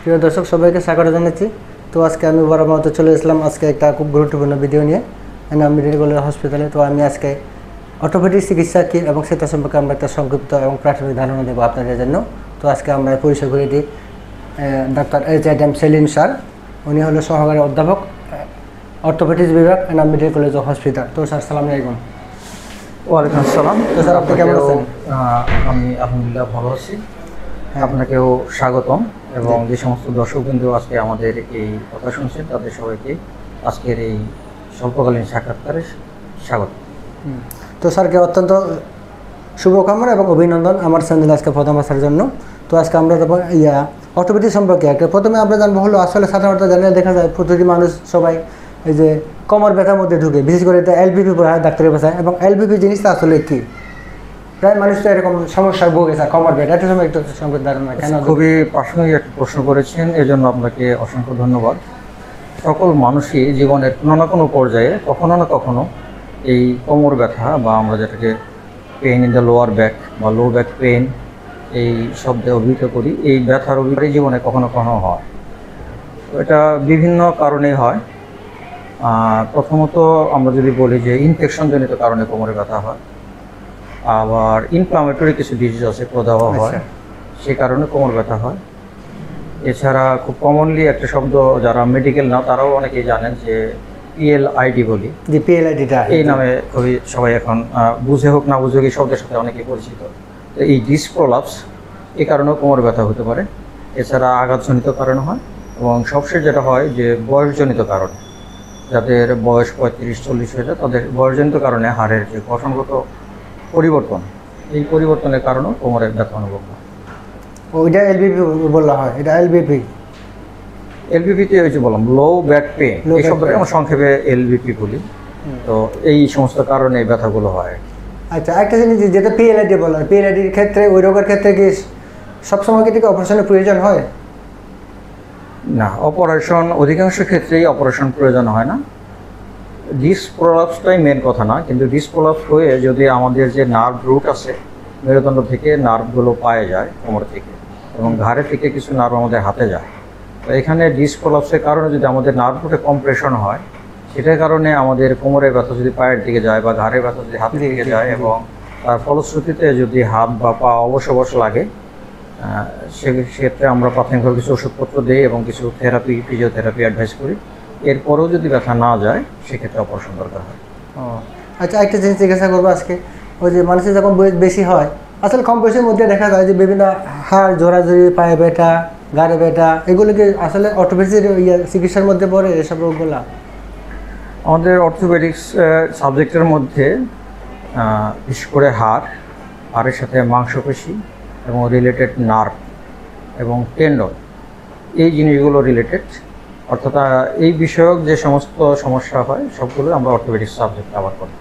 প্রিয় দর্শক সবাইকে স্বাগত জানাচ্ছি। তো আজকে আমি বরাবর মতো চলে এসলাম আজকে একটা খুব গুরুত্বপূর্ণ ভিডিও নিয়ে এনাম মেডিকেল হসপিটালে। তো আমি আজকে অর্থোপেডিক চিকিৎসা কী এবং সেটা সম্পর্কে আমরা একটা সংক্ষিপ্ত এবং প্রাথমিক ধারণা দেবো আপনাদের জন্য। তো আজকে আমরা পরিচয় করে দিই ডাক্তার H.M. সেলিম স্যার। উনি হলো সহকারী অধ্যাপক অর্থোপেডিক্স বিভাগ Enam medical college of hospital. তো স্যার সালাম আলাইকুম। ওয়ালাইকুম আসসালাম। তো স্যার আপনি কেমন আছেন? আমি আলহামদুলিল্লাহ ভালো আছি। আপনাকেও স্বাগতম এবং যে সমস্ত দর্শকবৃন্দু আজকে আমাদের এই কথা শুনছেন তাদের সবাইকে আজকের এই স্বল্পকালীন সাক্ষাৎকারে স্বাগত। তো স্যারকে অত্যন্ত শুভকামনা এবং অভিনন্দন আমার চ্যানেল আজকে প্রথম আসার জন্য। তো আজকে আমরা অর্থোপেডিক সম্পর্কে প্রথমে আমরা জানবো হলো আসলে সাধারণত জানলে দেখা যায় প্রতিটি মানুষ সবাই এই যে কোমর ব্যথার মধ্যে ঢুকে, বিশেষ করে এটা এলবিপি বলা হয় ডাক্তারের ভাষায়। এবং এলবিপি জিনিসটা আসলে কী? প্রায় মানুষ তো এরকম সমস্যায় ভোগেছে কোমর ব্যথা, এটা সময় একটু সংকেত ধারণা কেন? খুবই প্রাসঙ্গিক একটা প্রশ্ন করেছেন, এজন্য আপনাকে অসংখ্য ধন্যবাদ। সকল মানুষই জীবনের কোনো না কোনো পর্যায়ে কখনো না কখনো এই কোমর ব্যথা বা আমরা যেটাকে pain in the lower back বা লো ব্যাক পেইন এই শব্দে অভিহিত করি, এই ব্যথার অভিজ্ঞতা জীবনে কখনো কখনো হয়। তো এটা বিভিন্ন কারণেই হয়। প্রথমত আমরা যদি বলি যে ইনফেকশনজনিত কারণে কোমরে ব্যথা হয়, আবার ইনফ্লামেটরি কিছু ডিজিজ আছে, প্রদাহ হয়, সে কারণে কোমর ব্যথা হয়। এছাড়া খুব কমনলি একটা শব্দ যারা মেডিকেল না তারাও অনেকেই জানেন যে PLID বলি, যে PLIDটা এই নামে খুবই সবাই এখন বুঝে হোক না বুঝে হোক এই শব্দের সাথে অনেকেই পরিচিত। তো এই ডিস্ক প্রলাপস এই কারণেও কোমর ব্যথা হতে পারে। এছাড়া আঘাতজনিত কারণ হয় এবং সবশেষ যেটা হয় যে বয়সজনিত কারণে, যাদের বয়স 35-40 হয়ে যায় তাদের বয়সজনিত কারণে হাড়ের যে গঠনগত পরিবর্তন, এই পরিবর্তনের কারণেও কোমরের ব্যথা অনুভব হয়। ওইটা এলবিপি বলা হয়, এটা এলবিপিতে ওই যে বললাম লো ব্যাক পেইন, এই শব্দটা আমরা সংক্ষেপে এলবিপি বলি। তো এই সমস্ত কারণে এই ব্যথাগুলো হয়। আচ্ছা, একটা জিনিস যেটা PLID বলা হয়, PLIDর ক্ষেত্রে ওই রোগের ক্ষেত্রে কি সবসময় কি অপারেশনের প্রয়োজন হয়? না, অপারেশন অধিকাংশ ক্ষেত্রেই অপারেশন প্রয়োজন হয় না। ডিস্ক প্রলাপসটাই মেন কথা না, কিন্তু ডিস্ক প্রলাপস হয়ে যদি আমাদের যে নার্ভ রুট আছে মেরুদণ্ড থেকে নার্ভগুলো পায়ে যায় কোমর থেকে এবং ঘাড়ে থেকে কিছু নার্ভ আমাদের হাতে যায়। তো এখানে ডিস্ক প্রলাপসের কারণে যদি আমাদের নার্ভ রুটে কম্প্রেশন হয়, সেটার কারণে আমাদের কোমরের ব্যথা যদি পায়ের দিকে যায় বা ঘাড়ের ব্যথা যদি হাতের দিকে যায় এবং তার ফলশ্রুতিতে যদি হাত বা পা অবশ লাগে, সেক্ষেত্রে আমরা প্রাথমিকভাবে কিছু ওষুধপত্র দিই এবং কিছু ফিজিওথেরাপি অ্যাডভাইস করি। এরপরেও যদি ব্যথা না যায় সেক্ষেত্রে অপারেশন দরকার হয়। আচ্ছা, একটা জিনিস জিজ্ঞাসা করবো আজকে, ওই যে মানুষের যখন বয়স বেশি হয়, আসলে কম বয়সের মধ্যে দেখা যায় যে বিভিন্ন হাড় জোড়াজোড়ি, পায়ে ব্যথা, ঘাড়ে ব্যথা, এগুলোকে আসলে অর্থোপেডিক্স চিকিৎসার মধ্যে পড়ে এসব রোগগুলা? আমাদের অর্থোপেডিক্স সাবজেক্টের মধ্যে বিশেষ করে হাড়ের সাথে মাংসপেশি এবং রিলেটেড নার্ভ এবং টেন্ডন, এই জিনিসগুলো রিলেটেড, অর্থাৎ এই বিষয়ক যে সমস্ত সমস্যা হয় সবগুলো আমরা অর্থোপেডিক্স সাবজেক্ট কভার করি।